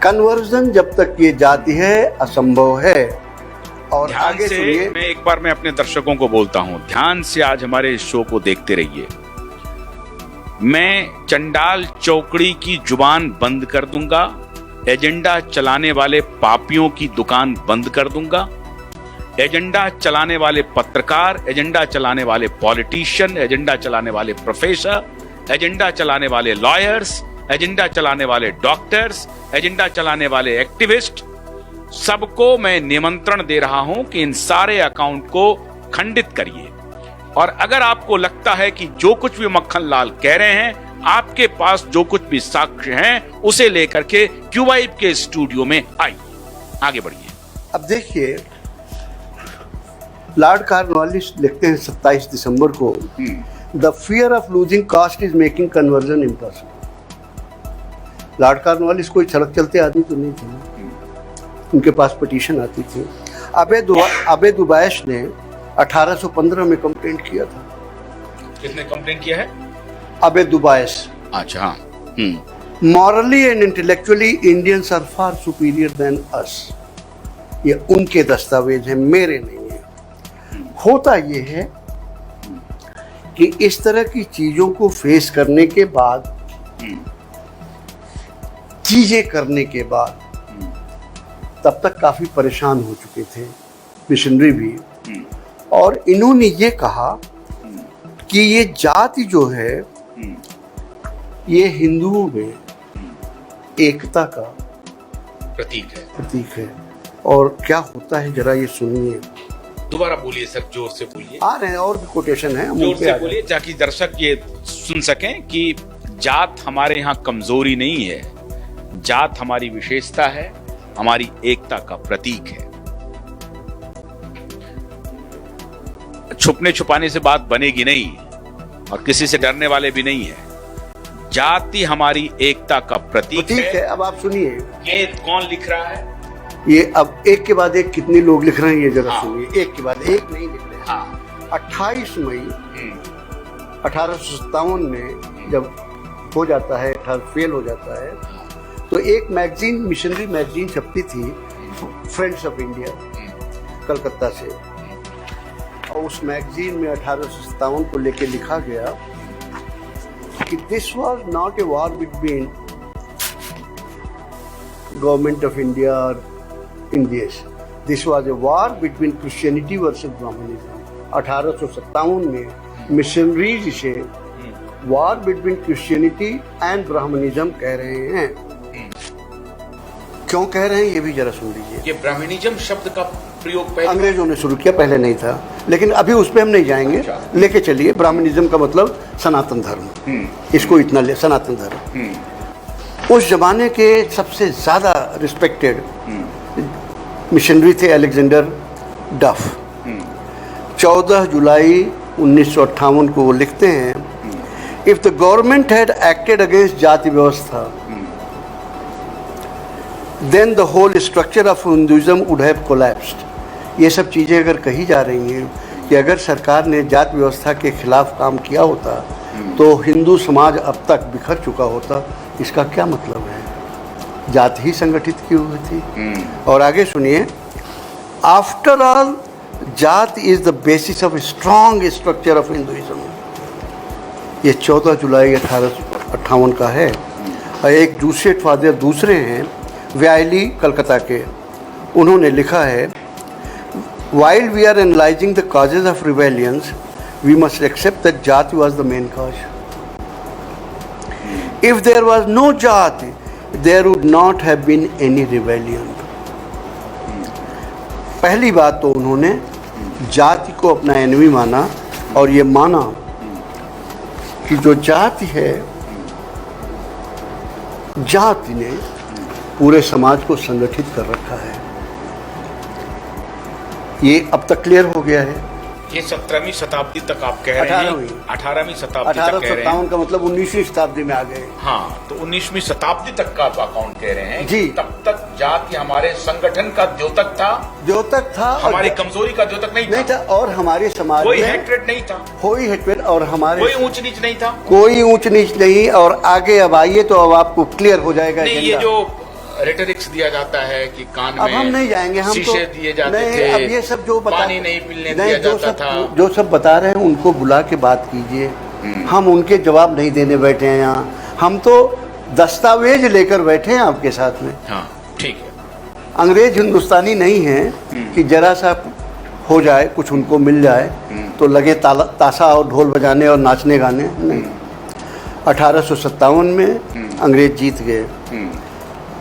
Conversion जब तक ये जाति है असंभव है। और ध्यान आगे से सुनिए। मैं एक बार मैं अपने दर्शकों को बोलता हूं, ध्यान से आज हमारे इस शो को देखते रहिए। मैं चंडाल चौकड़ी की जुबान बंद कर दूंगा, एजेंडा चलाने वाले पापियों की दुकान बंद कर दूंगा, एजेंडा चलाने वाले पत्रकार, एजेंडा चलाने वाले पॉलिटिशियन, एजेंडा चलाने वाले प्रोफेसर, एजेंडा चलाने वाले लॉयर्स, एजेंडा चलाने वाले डॉक्टर्स, एजेंडा चलाने वाले एक्टिविस्ट, सबको मैं निमंत्रण दे रहा हूं कि इन सारे अकाउंट को खंडित करिए। और अगर आपको लगता है कि जो कुछ भी मक्खन लाल कह रहे हैं, आपके पास जो कुछ भी साक्ष्य हैं, उसे लेकर के क्यूवाइब के स्टूडियो में आइए। आगे बढ़िए। अब देखिए, लॉर्ड कॉर्नवालिस लिखते हैं 27 दिसंबर को, the fear of losing caste is making conversion impossible. Lord Cornwallis कोई सड़क चलते आदमी तो नहीं थे, उनके पास पिटीशन आती थी। अबे दुबैश ने 1815 में कंप्लेंट किया था। किसने कंप्लेंट किया है? अबे दुबैश। अच्छा। Morally and intellectually Indians are far superior than us. ये उनके दस्तावेज हैं, मेरे नहीं है। होता ये है कि इस तरह की चीजों को फेस करने के बाद, चीजें करने के बाद, तब तक काफी परेशान हो चुके थे मिशनरी भी। और इन्होंने ये कहा कि ये जाति जो है ये हिंदुओं में एकता का प्रतीक है। और क्या होता है जरा ये सुनिए। दोबारा बोलिए सर, जोर से बोलिए। आ रहे हैं और भी कोटेशन है, जोर से बोलिए ताकि दर्शक ये सुन सकें कि जात हमारे यहाँ कमजोरी नहीं है, जात हमारी विशेषता है, हमारी एकता का प्रतीक है। छुपने छुपाने से बात बनेगी नहीं और किसी से डरने वाले भी नहीं है। जाति हमारी एकता का प्रतीक है। अब आप सुनिए, ये कौन लिख रहा है? ये अब एक के बाद एक कितने लोग लिख रहे हैं ये जरा सुनिए। एक के बाद एक नहीं लिख रहे हैं। 28 मई 1857 में जब हो जाता है, फेल हो जाता है, तो एक मैगजीन, मिशनरी मैगजीन छपती थी, फ्रेंड्स ऑफ इंडिया, कलकत्ता से। और उस मैगजीन में 1857 को लेके लिखा गया कि this was not a war between government of India और Indians, this was a war between Christianity versus Brahmanism. 1857 में मिशनरीज से war between Christianity and Brahmanism कह रहे हैं। क्यों कह रहे हैं ये भी जरा सुन लीजिए। ये ब्राह्मणिज्म शब्द का प्रयोग पहले अंग्रेजों ने शुरू किया, पहले नहीं था, लेकिन अभी उस पर हम नहीं जाएंगे। लेके चलिए, ब्राह्मणिज्म का मतलब सनातन धर्म, इसको इतना ले, सनातन धर्म। उस जमाने के सबसे ज्यादा रिस्पेक्टेड मिशनरी थे अलेक्जेंडर डफ। 14 जुलाई 1958 को वो लिखते हैं, if the government had acted against जाति व्यवस्था then the whole structure of Hinduism would have collapsed। ये सब चीज़ें अगर कही जा रही हैं कि अगर सरकार ने जात व्यवस्था के खिलाफ काम किया होता तो हिंदू समाज अब तक बिखर चुका होता। इसका क्या मतलब है? जात ही संगठित की हुई थी। और आगे सुनिए, आफ्टर ऑल जात is the basis of strong structure of Hinduism. ये 14 जुलाई 1858 का है। और एक दूसरे फादर दूसरे हैं, व्यायली कलकत्ता के, उन्होंने लिखा है, while we are analysing the causes of rebellions we must accept that jati was the main cause. If there was no jati there would not have been any rebellion. पहली बात तो उन्होंने जाति को अपना एनिमी माना और ये माना कि जो जाति है, जाति ने पूरे समाज को संगठित कर रखा है। ये अब तक क्लियर हो गया है। ये 17वीं शताब्दी तक आप कह रहे हैं, 18वीं शताब्दी तक कह रहे हैं। 1857 का मतलब 19वीं शताब्दी में आ गए। हाँ, तो 19वीं शताब्दी तक का आप अकाउंट कह रहे हैं जी। तब तक जाति हमारे संगठन का द्योतक था, हमारी कमजोरी का द्योतक नहीं था और हमारे समाज कोई में हेट्रेड नहीं था, कोई हेट्रेड और हमारे कोई ऊंच नीच नहीं था, कोई ऊंच नीच नहीं। और आगे अब आइए तो अब आपको क्लियर हो जाएगा। नहीं, ये जो रेटरिक्स दिया जाता है कि कान में अब हम नहीं जाएंगे, हम शीशे तो दिए जाते नहीं, थे, अब ये सब जो पानी नहीं पीने दिया जाता था, जो सब बता रहे हैं उनको बुला के बात कीजिए। हम उनके जवाब नहीं देने बैठे हैं यहाँ, हम तो दस्तावेज लेकर बैठे हैं आपके साथ में। हाँ, ठीक है। अंग्रेज हिंदुस्तानी नहीं है कि जरा सा हो जाए, कुछ उनको मिल जाए तो लगे ताशा और ढोल बजाने और नाचने गाने। नहीं, 1857 में अंग्रेज जीत गए,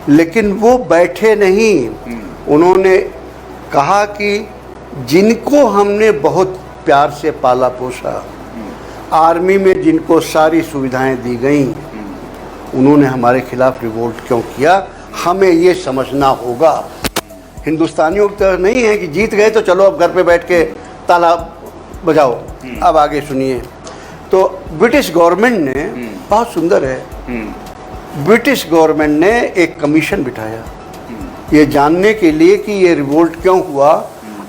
लेकिन वो बैठे नहीं। उन्होंने कहा कि जिनको हमने बहुत प्यार से पाला पोसा, आर्मी में जिनको सारी सुविधाएं दी गईं, उन्होंने हमारे खिलाफ रिवोल्ट क्यों किया, हमें ये समझना होगा। हिंदुस्तानियों की तरह नहीं है कि जीत गए तो चलो अब घर पे बैठ के ताला बजाओ। अब आगे सुनिए। तो ब्रिटिश गवर्नमेंट ने, बहुत सुंदर है, ब्रिटिश गवर्नमेंट ने एक कमीशन बिठाया ये जानने के लिए कि ये रिवोल्ट क्यों हुआ,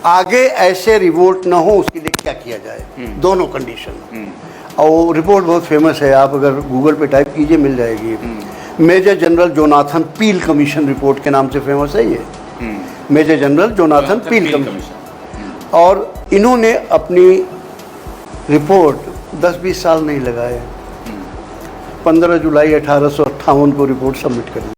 आगे ऐसे रिवोल्ट ना हो उसके लिए क्या किया जाए, दोनों कंडीशन। और वो रिपोर्ट बहुत फेमस है, आप अगर गूगल पे टाइप कीजिए मिल जाएगी। मेजर जनरल जोनाथन पील कमीशन रिपोर्ट के नाम से फेमस है ये, मेजर जनरल जोनाथन पील कमीशन। और इन्होंने अपनी रिपोर्ट 10-20 साल नहीं लगाए, 15 जुलाई 1858 को रिपोर्ट सबमिट कर दी।